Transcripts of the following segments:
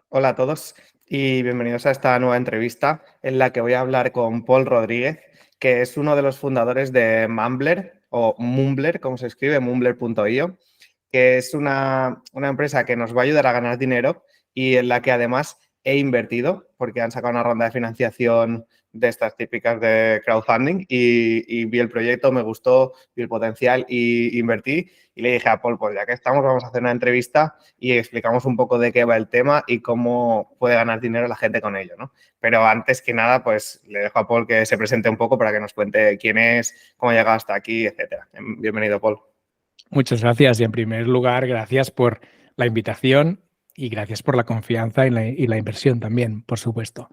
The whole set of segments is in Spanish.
Hola a todos y bienvenidos a esta nueva entrevista en la que voy a hablar con Paul Rodríguez, que es uno de los fundadores de Mumbler o Mumbler, como se escribe, mumbler.io, que es una empresa que nos va a ayudar a ganar dinero y en la que además he invertido porque han sacado una ronda de financiación de estas típicas de crowdfunding y vi el proyecto, me gustó, vi el potencial y invertí y le dije a Paul, pues ya que estamos, vamos a hacer una entrevista y explicamos un poco de qué va el tema y cómo puede ganar dinero la gente con ello, ¿no? Pero antes que nada, pues le dejo a Paul que se presente un poco para que nos cuente quién es, cómo ha llegado hasta aquí, etcétera. Bienvenido, Paul. Muchas gracias y en primer lugar, gracias por la invitación y gracias por la confianza y la inversión también, por supuesto.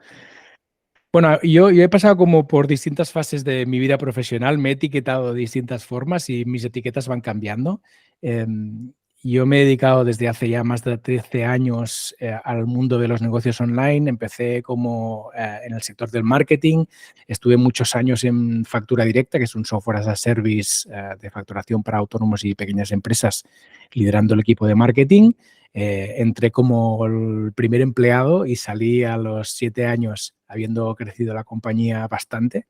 Bueno, yo he pasado como por distintas fases de mi vida profesional, me he etiquetado de distintas formas y mis etiquetas van cambiando. Yo me he dedicado desde hace ya más de 13 años al mundo de los negocios online. Empecé como en el sector del marketing. Estuve muchos años en Factura Directa, que es un software as a service de facturación para autónomos y pequeñas empresas, liderando el equipo de marketing. Entré como el primer empleado y salí a los 7 años habiendo crecido la compañía bastante.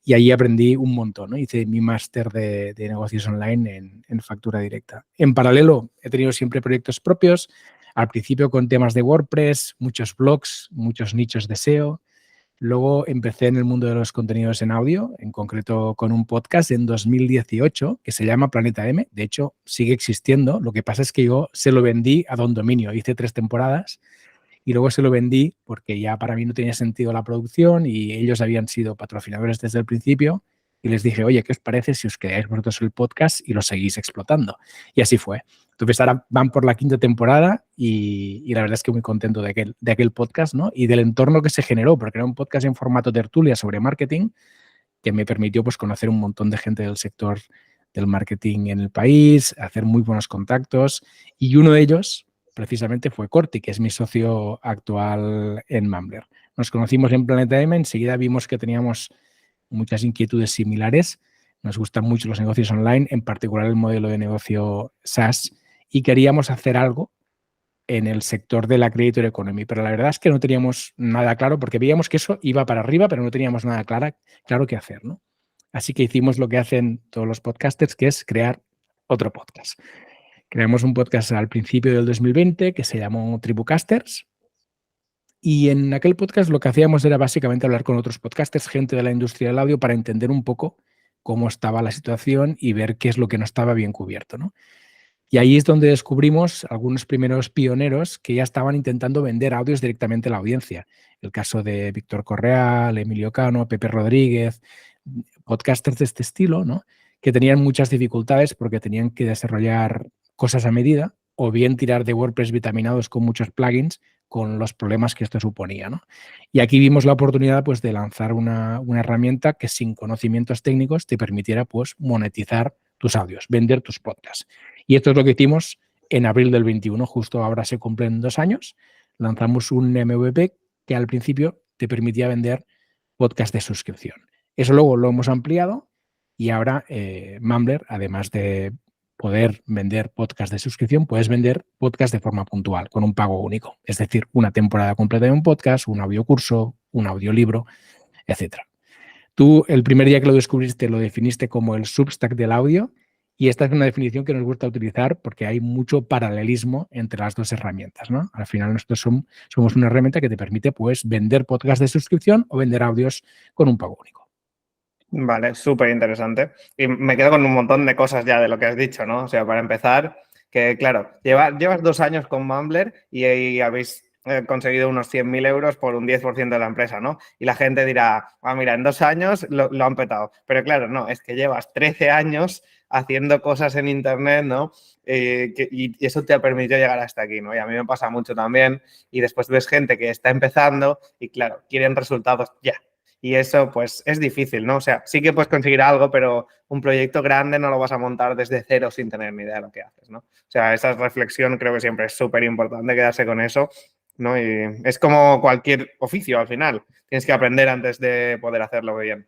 Y ahí aprendí un montón, ¿no? Hice mi máster de negocios online en Factura Directa. En paralelo, he tenido siempre proyectos propios, al principio con temas de WordPress, muchos blogs, muchos nichos de SEO. Luego empecé en el mundo de los contenidos en audio, en concreto con un podcast en 2018 que se llama Planeta M. De hecho, sigue existiendo. Lo que pasa es que yo se lo vendí a Don Dominio. Hice 3 temporadas y luego se lo vendí porque ya para mí no tenía sentido la producción y ellos habían sido patrocinadores desde el principio y les dije, oye, ¿qué os parece si os creáis vosotros el podcast y lo seguís explotando? Y así fue. Entonces ahora van por la 5ª temporada y la verdad es que muy contento de aquel podcast, ¿no? Y del entorno que se generó, porque era un podcast en formato tertulia sobre marketing que me permitió pues conocer un montón de gente del sector del marketing en el país, hacer muy buenos contactos y uno de ellos precisamente fue Corti, que es mi socio actual en Mumbler. Nos conocimos en Planeta M, enseguida vimos que teníamos muchas inquietudes similares, nos gustan mucho los negocios online, en particular el modelo de negocio SaaS, y queríamos hacer algo en el sector de la creator economy, pero la verdad es que no teníamos nada claro porque veíamos que eso iba para arriba, pero no teníamos nada claro qué hacer, ¿no? Así que hicimos lo que hacen todos los podcasters, que es crear otro podcast. Creamos un podcast al principio del 2020 que se llamó Tribucasters y en aquel podcast lo que hacíamos era básicamente hablar con otros podcasters, gente de la industria del audio, para entender un poco cómo estaba la situación y ver qué es lo que no estaba bien cubierto, ¿no? Y ahí es donde descubrimos algunos primeros pioneros que ya estaban intentando vender audios directamente a la audiencia. El caso de Víctor Correal, Emilio Cano, Pepe Rodríguez, podcasters de este estilo, ¿no? Que tenían muchas dificultades porque tenían que desarrollar cosas a medida o bien tirar de WordPress vitaminados con muchos plugins con los problemas que esto suponía, ¿no? Y aquí vimos la oportunidad pues, de lanzar una herramienta que sin conocimientos técnicos te permitiera pues, monetizar tus audios, vender tus podcasts. Y esto es lo que hicimos en abril del 21, justo ahora se cumplen 2 años. Lanzamos un MVP que al principio te permitía vender podcast de suscripción. Eso luego lo hemos ampliado y ahora Mumbler, además de poder vender podcast de suscripción, puedes vender podcast de forma puntual, con un pago único. Es decir, una temporada completa de un podcast, un audiocurso, un audiolibro, etc. Tú el primer día que lo descubriste lo definiste como el Substack del audio y esta es una definición que nos gusta utilizar porque hay mucho paralelismo entre las dos herramientas, ¿no? Al final nosotros somos una herramienta que te permite pues, vender podcast de suscripción o vender audios con un pago único. Vale, súper interesante. Y me quedo con un montón de cosas ya de lo que has dicho, ¿no? O sea, para empezar, que claro, llevas 2 años con Mumbler y habéis conseguido unos 100.000 euros por un 10% de la empresa, ¿no? Y la gente dirá, mira, en 2 años lo han petado. Pero claro, no, es que llevas 13 años haciendo cosas en Internet, ¿no? Y eso te ha permitido llegar hasta aquí, ¿no? Y a mí me pasa mucho también. Y después ves gente que está empezando y, claro, quieren resultados ya. Y eso, pues, es difícil, ¿no? O sea, sí que puedes conseguir algo, pero un proyecto grande no lo vas a montar desde cero sin tener ni idea de lo que haces, ¿no? O sea, esa reflexión creo que siempre es súper importante quedarse con eso, ¿no? Y es como cualquier oficio al final. Tienes que aprender antes de poder hacerlo bien.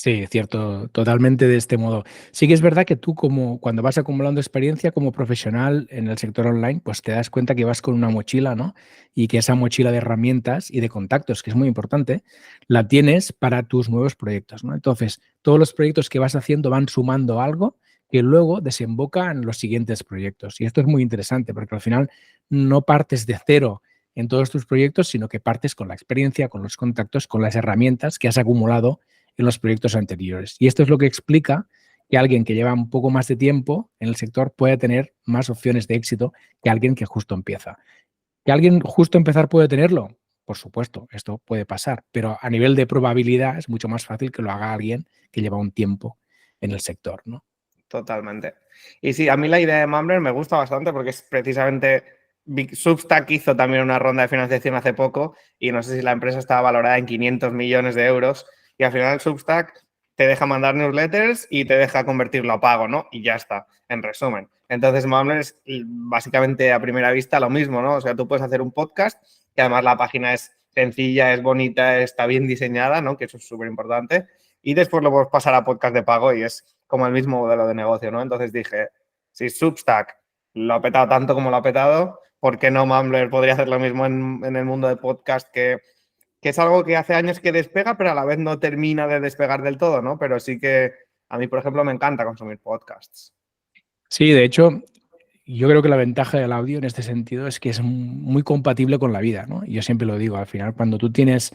Sí, cierto, totalmente de este modo. Sí que es verdad que tú como cuando vas acumulando experiencia como profesional en el sector online, pues te das cuenta que vas con una mochila, ¿no? Y que esa mochila de herramientas y de contactos, que es muy importante, la tienes para tus nuevos proyectos, ¿no? Entonces, todos los proyectos que vas haciendo van sumando algo que luego desemboca en los siguientes proyectos. Y esto es muy interesante porque al final no partes de cero en todos tus proyectos, sino que partes con la experiencia, con los contactos, con las herramientas que has acumulado en los proyectos anteriores. Y esto es lo que explica que alguien que lleva un poco más de tiempo en el sector puede tener más opciones de éxito que alguien que justo empieza. ¿Que alguien justo empezar puede tenerlo? Por supuesto, esto puede pasar, pero a nivel de probabilidad es mucho más fácil que lo haga alguien que lleva un tiempo en el sector, ¿no? Totalmente. Y sí, a mí la idea de Mumbler me gusta bastante porque es precisamente Substack hizo también una ronda de financiación hace poco y no sé si la empresa estaba valorada en 500 millones de euros y al final Substack te deja mandar newsletters y te deja convertirlo a pago, ¿no? Y ya está, en resumen. Entonces Mumbler es básicamente a primera vista lo mismo, ¿no? O sea, tú puedes hacer un podcast que además la página es sencilla, es bonita, está bien diseñada, ¿no? Que eso es súper importante. Y después lo puedes pasar a podcast de pago y es como el mismo modelo de negocio, ¿no? Entonces dije, si Substack lo ha petado tanto como lo ha petado, ¿por qué no Mumbler podría hacer lo mismo en el mundo de podcast que es algo que hace años que despega, pero a la vez no termina de despegar del todo, ¿no? Pero sí que a mí, por ejemplo, me encanta consumir podcasts. Sí, de hecho, yo creo que la ventaja del audio en este sentido es que es muy compatible con la vida, ¿no? Yo siempre lo digo, al final, cuando tú tienes,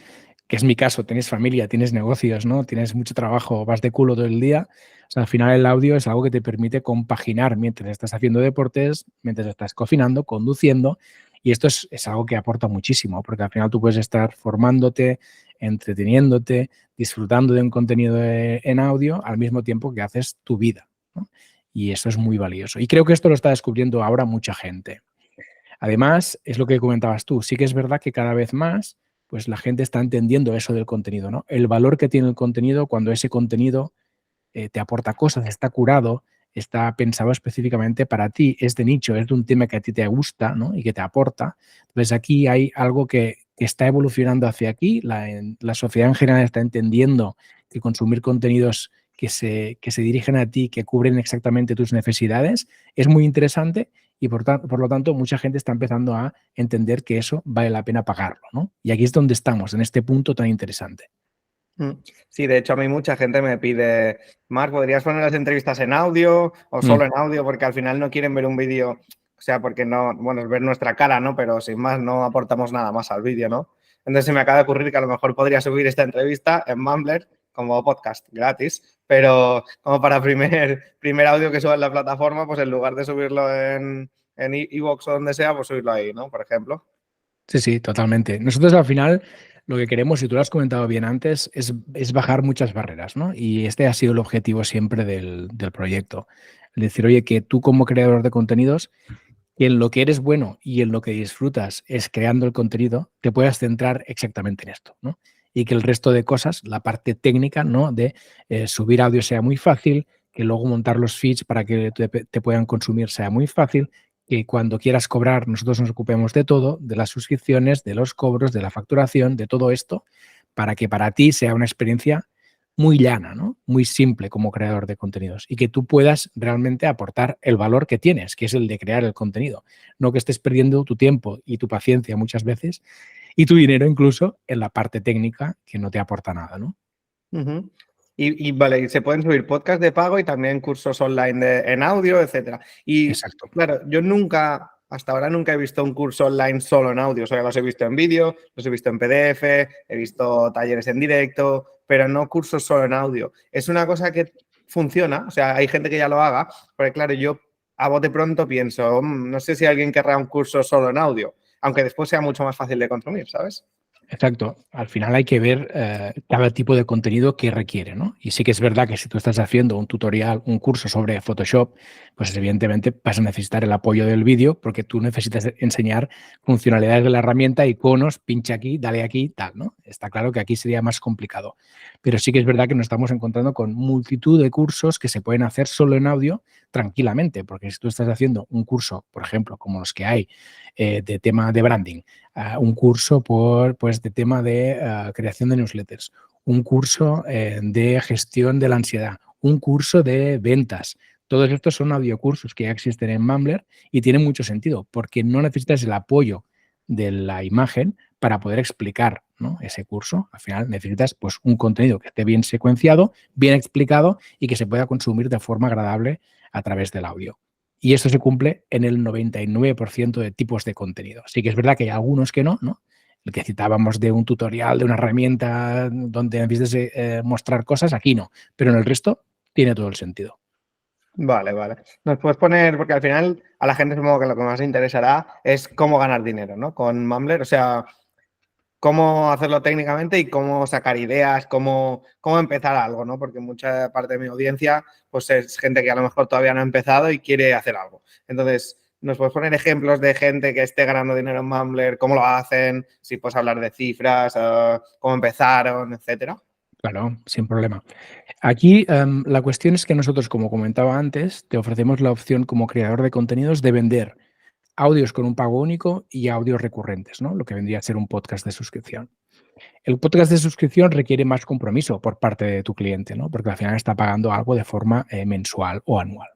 que es mi caso, tienes familia, tienes negocios, ¿no? Tienes mucho trabajo, vas de culo todo el día, o sea, al final el audio es algo que te permite compaginar mientras estás haciendo deportes, mientras estás cocinando, conduciendo, y esto es algo que aporta muchísimo, porque al final tú puedes estar formándote, entreteniéndote, disfrutando de un contenido en audio al mismo tiempo que haces tu vida, ¿no? Y eso es muy valioso. Y creo que esto lo está descubriendo ahora mucha gente. Además, es lo que comentabas tú, sí que es verdad que cada vez más, pues la gente está entendiendo eso del contenido, ¿no? El valor que tiene el contenido cuando ese contenido te aporta cosas, está curado, está pensado específicamente para ti, es de nicho, es de un tema que a ti te gusta, ¿no? Y que te aporta. Entonces aquí hay algo que está evolucionando hacia aquí, la sociedad en general está entendiendo que consumir contenidos que se dirigen a ti, que cubren exactamente tus necesidades, es muy interesante y por lo tanto mucha gente está empezando a entender que eso vale la pena pagarlo, ¿no? Y aquí es donde estamos, en este punto tan interesante. Sí, de hecho a mí mucha gente me pide, Marc, ¿podrías poner las entrevistas en audio o Mm. solo en audio? Porque al final no quieren ver un vídeo, o sea, porque no, bueno, es ver nuestra cara, ¿no? Pero sin más no aportamos nada más al vídeo, ¿no? Entonces se me acaba de ocurrir que a lo mejor podría subir esta entrevista en Mumbler como podcast gratis, pero como para primer audio que suba en la plataforma, pues en lugar de subirlo en iVoox o donde sea, pues subirlo ahí, ¿no? Por ejemplo. Sí, sí, totalmente. Nosotros al final lo que queremos, y tú lo has comentado bien antes, es bajar muchas barreras, ¿no? Y este ha sido el objetivo siempre del proyecto. Es decir, oye, que tú como creador de contenidos, que en lo que eres bueno y en lo que disfrutas es creando el contenido, te puedas centrar exactamente en esto, ¿no? Y que el resto de cosas, la parte técnica, ¿no? De subir audio sea muy fácil, que luego montar los feeds para que te puedan consumir sea muy fácil, que cuando quieras cobrar nosotros nos ocupemos de todo, de las suscripciones, de los cobros, de la facturación, de todo esto, para que para ti sea una experiencia muy llana, ¿no? Muy simple como creador de contenidos y que tú puedas realmente aportar el valor que tienes, que es el de crear el contenido. No que estés perdiendo tu tiempo y tu paciencia muchas veces y tu dinero incluso en la parte técnica que no te aporta nada, ¿no? Ujú. Vale, y se pueden subir podcasts de pago y también cursos online en audio, etcétera. Y Exacto. claro, yo nunca, hasta ahora nunca he visto un curso online solo en audio. O sea, los he visto en vídeo, los he visto en PDF, he visto talleres en directo, pero no cursos solo en audio. Es una cosa que funciona, o sea, hay gente que ya lo haga, porque claro, yo a bote pronto pienso, no sé si alguien querrá un curso solo en audio, aunque después sea mucho más fácil de consumir, ¿sabes? Exacto. Al final hay que ver cada tipo de contenido que requiere, ¿no? Y sí que es verdad que si tú estás haciendo un tutorial, un curso sobre Photoshop, pues evidentemente vas a necesitar el apoyo del vídeo porque tú necesitas enseñar funcionalidades de la herramienta, iconos, pincha aquí, dale aquí, tal, ¿no? Está claro que aquí sería más complicado. Pero sí que es verdad que nos estamos encontrando con multitud de cursos que se pueden hacer solo en audio tranquilamente, porque si tú estás haciendo un curso, por ejemplo, como los que hay de tema de branding, un curso pues, de tema de creación de newsletters, un curso de gestión de la ansiedad, un curso de ventas. Todos estos son audiocursos que ya existen en Mumbler y tienen mucho sentido porque no necesitas el apoyo de la imagen para poder explicar, ¿no?, ese curso. Al final necesitas pues, un contenido que esté bien secuenciado, bien explicado y que se pueda consumir de forma agradable a través del audio. Y esto se cumple en el 99% de tipos de contenido. Sí que es verdad que hay algunos que no, ¿no? El que citábamos de un tutorial, de una herramienta donde necesites mostrar cosas, aquí no. Pero en el resto tiene todo el sentido. Vale, vale. Nos puedes poner, porque al final a la gente supongo que lo que más le interesará es cómo ganar dinero, ¿no? Con Mumbler, o sea, cómo hacerlo técnicamente y cómo sacar ideas, cómo empezar algo, ¿no? Porque mucha parte de mi audiencia pues es gente que a lo mejor todavía no ha empezado y quiere hacer algo. Entonces, ¿nos puedes poner ejemplos de gente que esté ganando dinero en Mumbler? ¿Cómo lo hacen? Si puedes hablar de cifras, cómo empezaron, etcétera. Claro, sin problema. Aquí la cuestión es que nosotros, como comentaba antes, te ofrecemos la opción como creador de contenidos de vender audios con un pago único y audios recurrentes, ¿no? Lo que vendría a ser un podcast de suscripción. El podcast de suscripción requiere más compromiso por parte de tu cliente, ¿no? Porque al final está pagando algo de forma mensual o anual.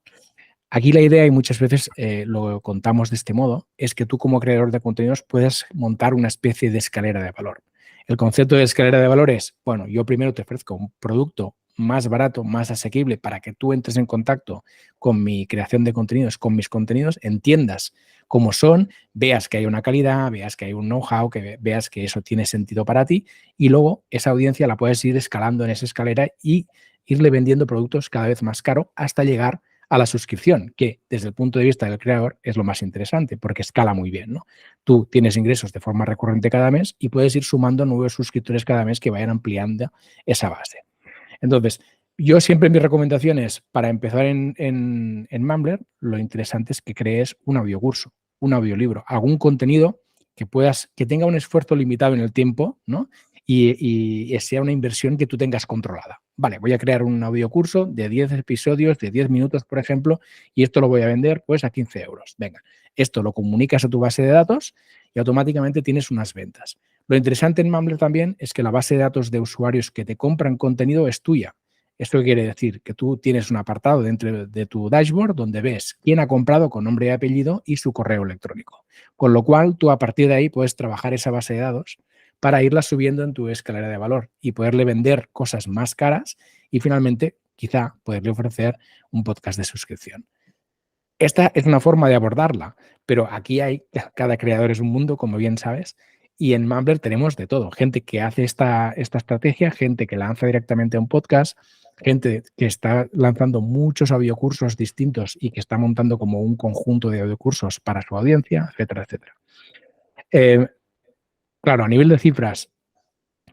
Aquí la idea, y muchas veces lo contamos de este modo, es que tú como creador de contenidos puedas montar una especie de escalera de valor. El concepto de escalera de valor es, bueno, yo primero te ofrezco un producto más barato, más asequible para que tú entres en contacto con mi creación de contenidos, con mis contenidos, entiendas cómo son, veas que hay una calidad, veas que hay un know-how, que veas que eso tiene sentido para ti y luego esa audiencia la puedes ir escalando en esa escalera y irle vendiendo productos cada vez más caro hasta llegar a la suscripción, que desde el punto de vista del creador es lo más interesante porque escala muy bien, ¿no? Tú tienes ingresos de forma recurrente cada mes y puedes ir sumando nuevos suscriptores cada mes que vayan ampliando esa base. Entonces, yo siempre mi recomendación es, para empezar en Mumbler, lo interesante es que crees un audiocurso, un audiolibro, algún contenido que tenga un esfuerzo limitado en el tiempo, ¿no? Y sea una inversión que tú tengas controlada. Vale, voy a crear un audiocurso de 10 episodios, de 10 minutos, por ejemplo, y esto lo voy a vender pues a 15 euros. Venga, esto lo comunicas a tu base de datos y automáticamente tienes unas ventas. Lo interesante en Mumbler también es que la base de datos de usuarios que te compran contenido es tuya. Esto quiere decir que tú tienes un apartado dentro de tu dashboard donde ves quién ha comprado con nombre y apellido y su correo electrónico. Con lo cual, tú a partir de ahí puedes trabajar esa base de datos para irla subiendo en tu escalera de valor y poderle vender cosas más caras y finalmente quizá poderle ofrecer un podcast de suscripción. Esta es una forma de abordarla, pero aquí cada creador es un mundo, como bien sabes, y en Mumbler tenemos de todo. Gente que hace esta estrategia, gente que lanza directamente un podcast, gente que está lanzando muchos audiocursos distintos y que está montando como un conjunto de audiocursos para su audiencia, etcétera, etcétera. Claro, a nivel de cifras,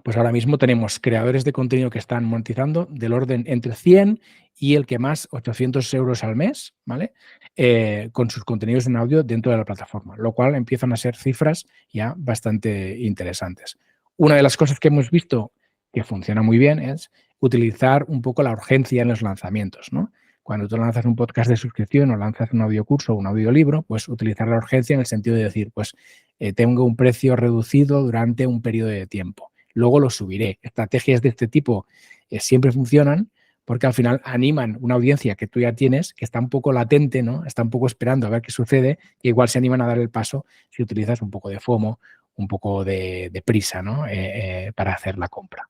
pues ahora mismo tenemos creadores de contenido que están monetizando del orden entre 100 y el que más 800 euros al mes, ¿vale? Con sus contenidos en audio dentro de la plataforma, lo cual empiezan a ser cifras ya bastante interesantes. Una de las cosas que hemos visto que funciona muy bien es utilizar un poco la urgencia en los lanzamientos, ¿no? Cuando tú lanzas un podcast de suscripción o lanzas un audiocurso o un audiolibro, pues utilizar la urgencia en el sentido de decir, pues tengo un precio reducido durante un periodo de tiempo. Luego lo subiré. Estrategias de este tipo siempre funcionan porque al final animan una audiencia que tú ya tienes, que está un poco latente, ¿no? Está un poco esperando a ver qué sucede, y igual se animan a dar el paso si utilizas un poco de FOMO, un poco de prisa, ¿no? Para hacer la compra.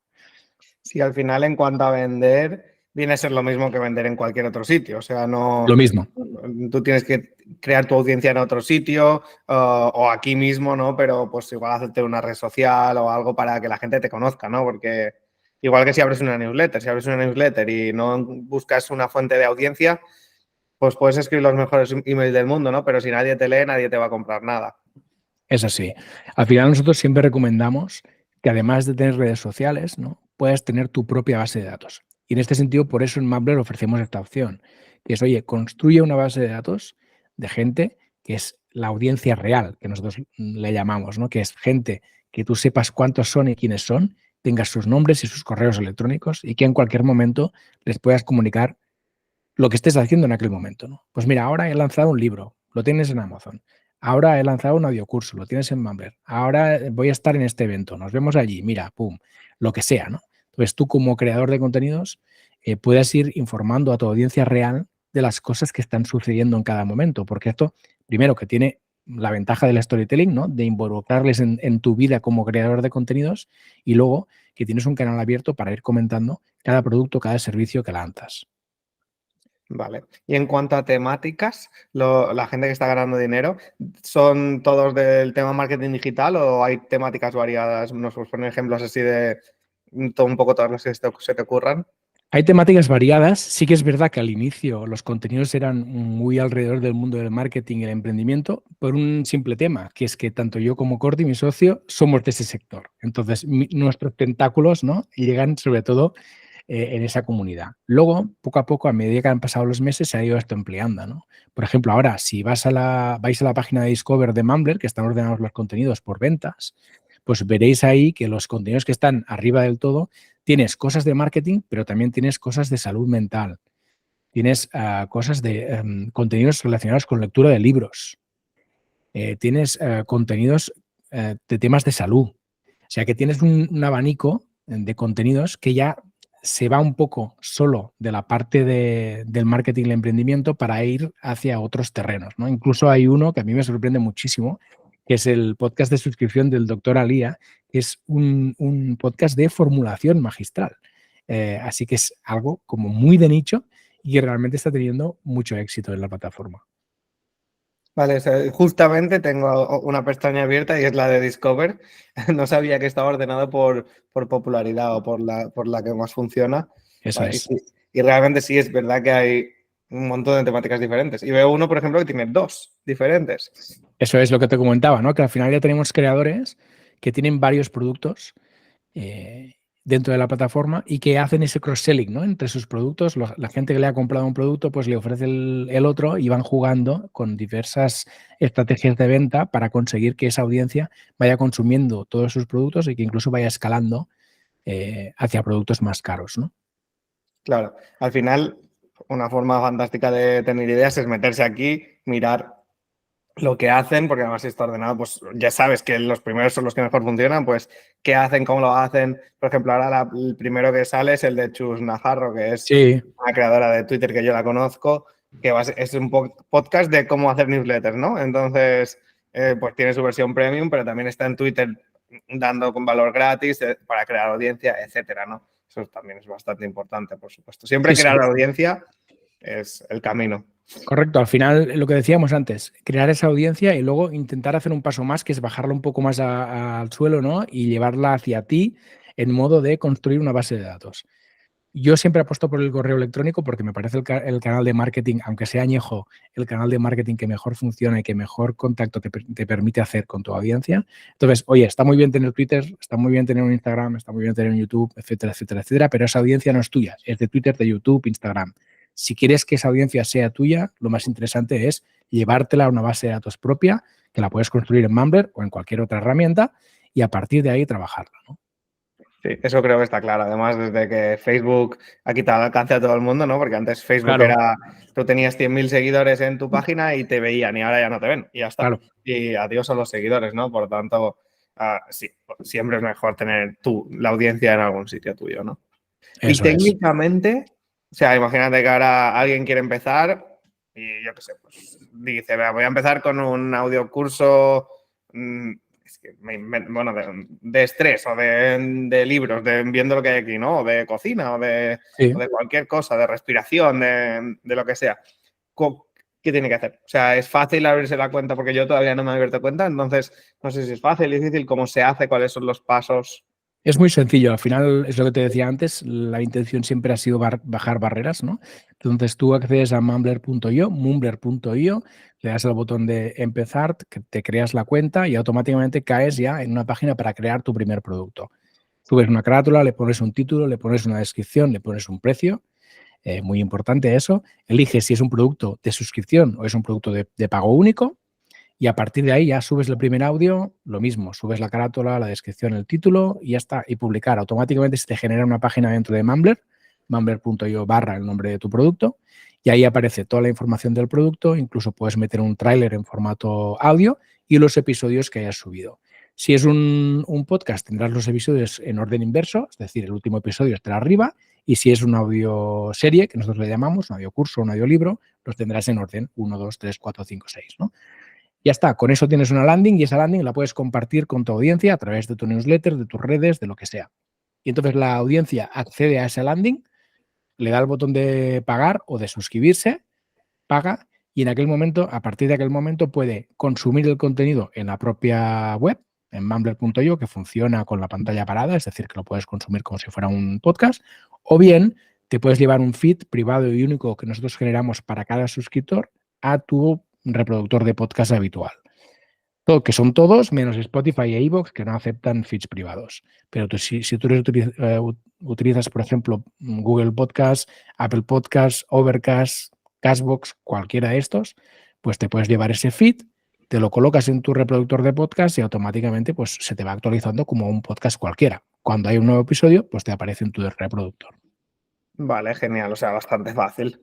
Sí, al final en cuanto a vender, viene a ser lo mismo que vender en cualquier otro sitio. O sea, no, Lo mismo. tú tienes que crear tu audiencia en otro sitio o aquí mismo, ¿no? Pero pues igual hacerte una red social o algo para que la gente te conozca, ¿no? Porque igual que si abres una newsletter y no buscas una fuente de audiencia, pues puedes escribir los mejores emails del mundo, ¿no? Pero si nadie te lee, nadie te va a comprar nada. Es así. Al final nosotros siempre recomendamos que además de tener redes sociales, ¿no?, puedas tener tu propia base de datos. Y en este sentido, por eso en Mumbler ofrecemos esta opción, que es, oye, construye una base de datos de gente que es la audiencia real, que nosotros le llamamos, ¿no?, que es gente que tú sepas cuántos son y quiénes son, tengas sus nombres y sus correos electrónicos y que en cualquier momento les puedas comunicar lo que estés haciendo en aquel momento, ¿no? Pues mira, ahora he lanzado un libro, lo tienes en Amazon. Ahora he lanzado un audiocurso, lo tienes en Mumbler. Ahora voy a estar en este evento, nos vemos allí, mira, pum, lo que sea, ¿no? Entonces, tú como creador de contenidos puedes ir informando a tu audiencia real de las cosas que están sucediendo en cada momento, porque esto, primero, que tiene la ventaja del storytelling, ¿no? De involucrarles en tu vida como creador de contenidos, y luego que tienes un canal abierto para ir comentando cada producto, cada servicio que lanzas. Vale. Y en cuanto a temáticas, la gente que está ganando dinero, ¿son todos del tema marketing digital o hay temáticas variadas? ¿Nos puedes poner ejemplos así de un poco todas las que se te ocurran? Hay temáticas variadas. Sí que es verdad que al inicio los contenidos eran muy alrededor del mundo del marketing y el emprendimiento por un simple tema, que es que tanto yo como Cordy, mi socio, somos de ese sector. Entonces, nuestros tentáculos, ¿no?, llegan sobre todo en esa comunidad. Luego, poco a poco, a medida que han pasado los meses, se ha ido esto ampliando, ¿no? Por ejemplo, ahora, si vais a la página de Discover de Mumbler, que están ordenados los contenidos por ventas, pues veréis ahí que los contenidos que están arriba del todo tienes cosas de marketing, pero también tienes cosas de salud mental. Tienes cosas de contenidos relacionados con lectura de libros. Tienes contenidos de temas de salud. O sea que tienes un abanico de contenidos que ya se va un poco solo de la parte del marketing y el emprendimiento para ir hacia otros terrenos, ¿no? Incluso hay uno que a mí me sorprende muchísimo, que es el podcast de suscripción del doctor Alía, que es un podcast de formulación magistral. Así que es algo como muy de nicho y que realmente está teniendo mucho éxito en la plataforma. Vale, o sea, justamente tengo una pestaña abierta y es la de Discover. No sabía que estaba ordenado por popularidad o por la que más funciona. Eso Vale, es. y realmente sí es verdad que hay un montón de temáticas diferentes. Y veo uno, por ejemplo, que tiene 2 diferentes. Eso es lo que te comentaba, ¿no? Que al final ya tenemos creadores que tienen varios productos dentro de la plataforma y que hacen ese cross-selling, ¿no?, entre sus productos. La gente que le ha comprado un producto pues le ofrece el otro y van jugando con diversas estrategias de venta para conseguir que esa audiencia vaya consumiendo todos sus productos y que incluso vaya escalando hacia productos más caros, ¿no? Claro, al final, una forma fantástica de tener ideas es meterse aquí, mirar lo que hacen, porque además si está ordenado, pues ya sabes que los primeros son los que mejor funcionan, pues qué hacen, cómo lo hacen. Por ejemplo, ahora el primero que sale es el de Chus Najarro, que es Sí, una creadora de Twitter que yo la conozco, que es un podcast de cómo hacer newsletters, ¿no? Entonces, pues tiene su versión premium, pero también está en Twitter dando con valor gratis para crear audiencia, etcétera, ¿no? Eso también es bastante importante, por supuesto. Siempre sí, sí. crear audiencia es el camino. Correcto, al final lo que decíamos antes, crear esa audiencia y luego intentar hacer un paso más, que es bajarla un poco más al suelo, ¿no?, y llevarla hacia ti en modo de construir una base de datos. Yo siempre apuesto por el correo electrónico porque me parece el canal de marketing, aunque sea añejo, el canal de marketing que mejor funciona y que mejor contacto te permite hacer con tu audiencia. Entonces, oye, está muy bien tener Twitter, está muy bien tener un Instagram, está muy bien tener un YouTube, etcétera, etcétera, etcétera, pero esa audiencia no es tuya, es de Twitter, de YouTube, Instagram. Si quieres que esa audiencia sea tuya, lo más interesante es llevártela a una base de datos propia, que la puedes construir en Mumbler o en cualquier otra herramienta, y a partir de ahí trabajarla, ¿no? Sí, eso creo que está claro. Además, desde que Facebook ha quitado el alcance a todo el mundo, ¿no? Porque antes Facebook Claro, era, tú tenías 100.000 seguidores en tu página y te veían y ahora ya no te ven y ya está. claro. Y adiós a los seguidores, ¿no? Por tanto, sí, siempre es mejor tener la audiencia en algún sitio tuyo, ¿no? Y Eso es. técnicamente, o sea, imagínate que ahora alguien quiere empezar y yo qué sé, pues dice, "Vea, voy a empezar con un audiocurso es que bueno, de estrés o de libros, de viendo lo que hay aquí, ¿no? O de cocina Sí. o de cualquier cosa, de respiración, de lo que sea. ¿Qué tiene que hacer? O sea, ¿es fácil abrirse la cuenta? Porque yo todavía no me he abierto cuenta, entonces no sé si es fácil, difícil, cómo se hace, cuáles son los pasos. Es muy sencillo, al final es lo que te decía antes, la intención siempre ha sido bajar barreras, ¿no? Entonces tú accedes a mumbler.io, le das al botón de empezar, te creas la cuenta y automáticamente caes ya en una página para crear tu primer producto. Subes una carátula, le pones un título, le pones una descripción, le pones un precio, muy importante eso, eliges si es un producto de suscripción o es un producto de pago único. Y a partir de ahí ya subes el primer audio, lo mismo, subes la carátula, la descripción, el título y ya está. Y publicar. Automáticamente se te genera una página dentro de Mumbler, mumbler.io / el nombre de tu producto, y ahí aparece toda la información del producto, incluso puedes meter un tráiler en formato audio y los episodios que hayas subido. Si es un podcast, tendrás los episodios en orden inverso, es decir, el último episodio estará arriba, y si es una audioserie, que nosotros le llamamos, un audiocurso, un audiolibro, los tendrás en orden 1, 2, 3, 4, 5, 6, ¿no? Ya está, con eso tienes una landing y esa landing la puedes compartir con tu audiencia a través de tu newsletter, de tus redes, de lo que sea. Y entonces la audiencia accede a esa landing, le da el botón de pagar o de suscribirse, paga y en aquel momento, a partir de aquel momento, puede consumir el contenido en la propia web, en mumbler.io, que funciona con la pantalla parada, es decir, que lo puedes consumir como si fuera un podcast, o bien te puedes llevar un feed privado y único que nosotros generamos para cada suscriptor a tu reproductor de podcast habitual. Todo, que son todos menos Spotify e iVoox, que no aceptan feeds privados. Pero si tú utilizas, por ejemplo, Google Podcast, Apple Podcast, Overcast, Castbox, cualquiera de estos, pues te puedes llevar ese feed, te lo colocas en tu reproductor de podcast y automáticamente pues, se te va actualizando como un podcast cualquiera. Cuando hay un nuevo episodio, pues te aparece en tu reproductor. Vale, genial, o sea, bastante fácil.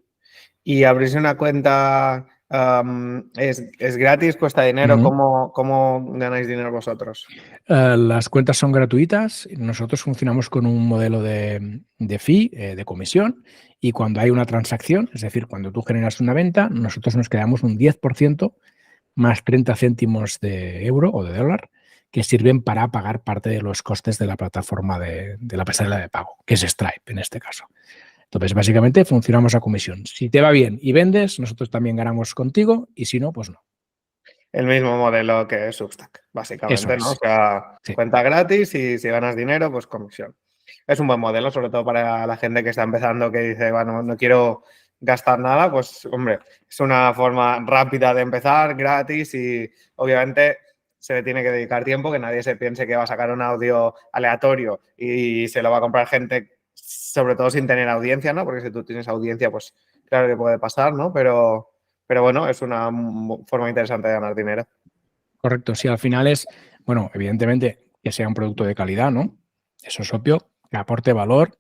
¿Y abrirse una cuenta es gratis, cuesta dinero? ¿Cómo ganáis dinero vosotros? Las cuentas son gratuitas. Nosotros funcionamos con un modelo de fee, de comisión, y cuando hay una transacción, es decir, cuando tú generas una venta, nosotros nos quedamos un 10% más 30 céntimos de euro o de dólar que sirven para pagar parte de los costes de la plataforma de la pasarela de pago, que es Stripe en este caso. Entonces, básicamente funcionamos a comisión. Si te va bien y vendes, nosotros también ganamos contigo y si no, pues no. El mismo modelo que Substack, básicamente, Eso ¿no? O es. sea, Sí. cuenta gratis y si ganas dinero, pues comisión. Es un buen modelo, sobre todo para la gente que está empezando, que dice, bueno, no quiero gastar nada, pues, hombre, es una forma rápida de empezar, gratis y obviamente se le tiene que dedicar tiempo, que nadie se piense que va a sacar un audio aleatorio y se lo va a comprar gente, sobre todo sin tener audiencia, ¿no? Porque si tú tienes audiencia, pues claro que puede pasar, ¿no? Pero bueno, es una forma interesante de ganar dinero. Correcto. Si al final es, bueno, evidentemente que sea un producto de calidad, ¿no? Eso es obvio, que aporte valor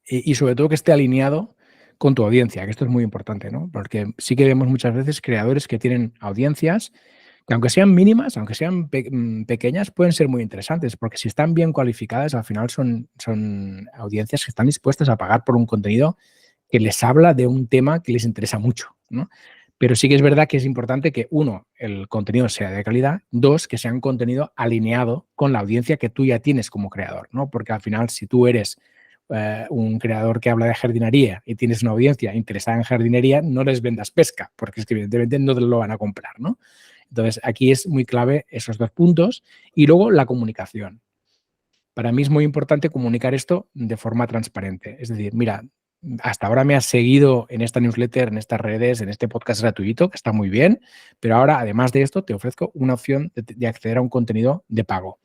y sobre todo que esté alineado con tu audiencia, que esto es muy importante, ¿no? Porque sí que vemos muchas veces creadores que tienen audiencias que aunque sean mínimas, aunque sean pequeñas, pueden ser muy interesantes, porque si están bien cualificadas, al final son audiencias que están dispuestas a pagar por un contenido que les habla de un tema que les interesa mucho, ¿no? Pero sí que es verdad que es importante que, uno, el contenido sea de calidad, dos, que sea un contenido alineado con la audiencia que tú ya tienes como creador, ¿no? Porque al final, si tú eres un creador que habla de jardinería y tienes una audiencia interesada en jardinería, no les vendas pesca, porque es que evidentemente no te lo van a comprar, ¿no? Entonces, aquí es muy clave esos dos puntos. Y luego la comunicación. Para mí es muy importante comunicar esto de forma transparente. Es decir, mira, hasta ahora me has seguido en esta newsletter, en estas redes, en este podcast gratuito, que está muy bien, pero ahora, además de esto, te ofrezco una opción de acceder a un contenido de pago.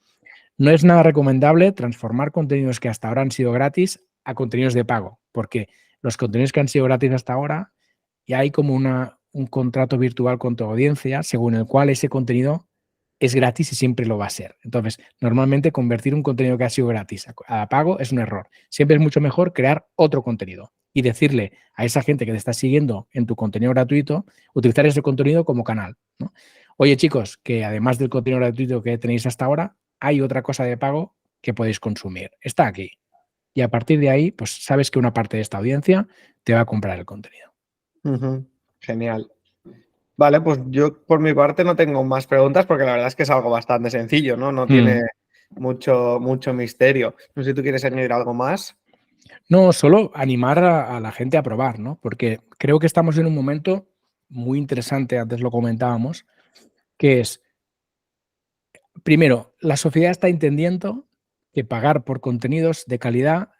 No es nada recomendable transformar contenidos que hasta ahora han sido gratis a contenidos de pago, porque los contenidos que han sido gratis hasta ahora ya hay como un contrato virtual con tu audiencia según el cual ese contenido es gratis y siempre lo va a ser. Entonces, normalmente convertir un contenido que ha sido gratis a pago es un error. Siempre es mucho mejor crear otro contenido y decirle a esa gente que te está siguiendo en tu contenido gratuito, utilizar ese contenido como canal, ¿no? Oye, chicos, que además del contenido gratuito que tenéis hasta ahora, hay otra cosa de pago que podéis consumir. Está aquí. Y a partir de ahí, pues sabes que una parte de esta audiencia te va a comprar el contenido. Genial. Vale, pues yo por mi parte no tengo más preguntas porque la verdad es que es algo bastante sencillo, ¿no? No tiene mucho misterio. No sé si tú quieres añadir algo más. No, solo animar a la gente a probar, ¿no? Porque creo que estamos en un momento muy interesante, antes lo comentábamos, que es, primero, la sociedad está entendiendo que pagar por contenidos de calidad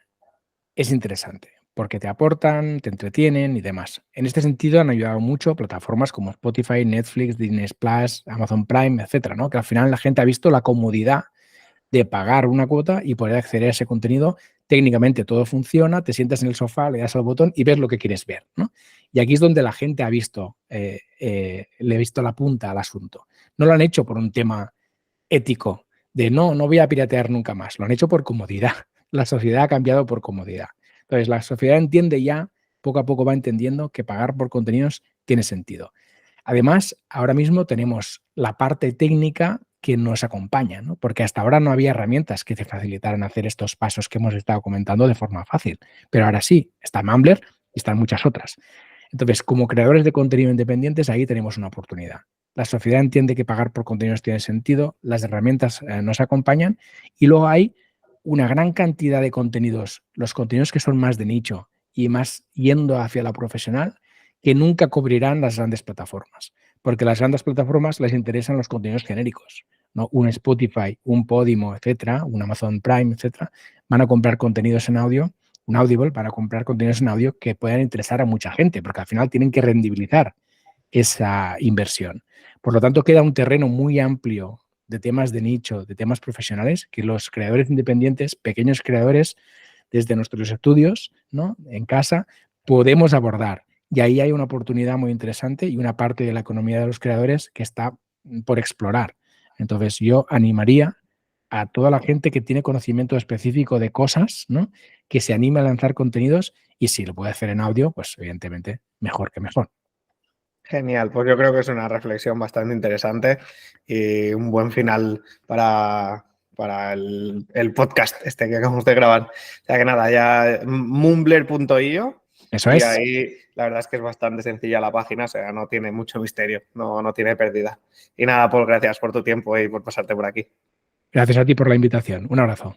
es interesante, porque te aportan, te entretienen y demás. En este sentido han ayudado mucho plataformas como Spotify, Netflix, Disney Plus, Amazon Prime, etcétera, ¿no? Que al final la gente ha visto la comodidad de pagar una cuota y poder acceder a ese contenido. Técnicamente todo funciona, te sientas en el sofá, le das al botón y ves lo que quieres ver, ¿no? Y aquí es donde la gente ha visto, le ha visto la punta al asunto. No lo han hecho por un tema ético de no voy a piratear nunca más. Lo han hecho por comodidad. La sociedad ha cambiado por comodidad. Entonces, la sociedad entiende ya, poco a poco va entendiendo que pagar por contenidos tiene sentido. Además, ahora mismo tenemos la parte técnica que nos acompañan, ¿no? Porque hasta ahora no había herramientas que te facilitaran hacer estos pasos que hemos estado comentando de forma fácil. Pero ahora sí, está Mumbler y están muchas otras. Entonces, como creadores de contenido independientes, ahí tenemos una oportunidad. La sociedad entiende que pagar por contenidos tiene sentido, las herramientas nos acompañan y luego hay una gran cantidad de contenidos, los contenidos que son más de nicho y más yendo hacia la profesional, que nunca cubrirán las grandes plataformas, porque a las grandes plataformas les interesan los contenidos genéricos, ¿no? Un Spotify, un Podimo, etcétera, un Amazon Prime, etcétera, van a comprar contenidos en audio, un Audible para comprar contenidos en audio que puedan interesar a mucha gente, porque al final tienen que rendibilizar esa inversión. Por lo tanto, queda un terreno muy amplio de temas de nicho, de temas profesionales, que los creadores independientes, pequeños creadores, desde nuestros estudios, ¿no? En casa, podemos abordar. Y ahí hay una oportunidad muy interesante y una parte de la economía de los creadores que está por explorar. Entonces, yo animaría a toda la gente que tiene conocimiento específico de cosas, ¿no? Que se anime a lanzar contenidos y si lo puede hacer en audio, pues evidentemente mejor que mejor. Genial, pues yo creo que es una reflexión bastante interesante y un buen final para el podcast este que acabamos de grabar. O sea que nada, ya mumbler.io Eso y es. ahí la verdad es que es bastante sencilla la página, o sea, no tiene mucho misterio, no tiene pérdida. Y nada, Paul, gracias por tu tiempo y por pasarte por aquí. Gracias a ti por la invitación. Un abrazo.